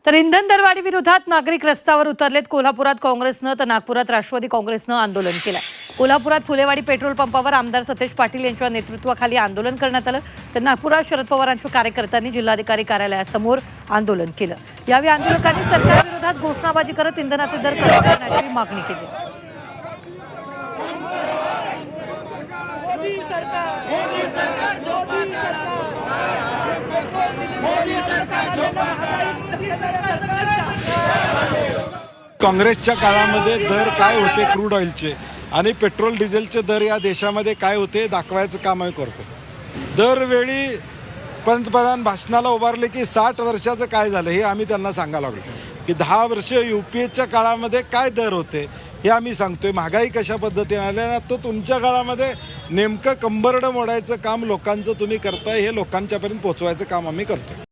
तर इंधन दरवाढी विरोधात नागरिक रस्त्यावर उतरलेत। कोल्हापुरात काँग्रेसनं तर नागपुरात राष्ट्रवादी काँग्रेसनं आंदोलन केलं। कोल्हापुरात फुलेवाडी पेट्रोल पंपावर आमदार सतेज पाटील यांच्या नेतृत्वाखाली आंदोलन करण्यात आलं। तर नागपुरात शरद पवारांच्या कार्यकर्त्यांनी जिल्हाधिकारी कार्यालयासमोर आंदोलन केलं। यावेळी आंदोलकांनी सरकारविरोधात घोषणाबाजी करत इंधनाचे दर कमी करण्याची मागणी केली। काँग्रेसच्या काळामध्ये दर काय होते क्रूड ऑइलचे आणि पेट्रोल डिझेलचे दर या देशामध्ये काय होते दाखवायचं काम आम्ही करतो। दरवेळी पंतप्रधान भाषणाला उभारले की 60 वर्षाचं काय झालं हे आम्ही त्यांना सांगायला लागलो की 10 वर्ष UPAच्या काळामध्ये काय दर होते हे आम्ही सांगतोय। महागाई कशा पद्धतीने आल्या ना तो तुमच्या काळामध्ये नेमकं कंबरडं मोडायचं काम लोकांचं तुम्ही करताय हे लोकांच्यापर्यंत पोहोचवायचं काम आम्ही करतोय।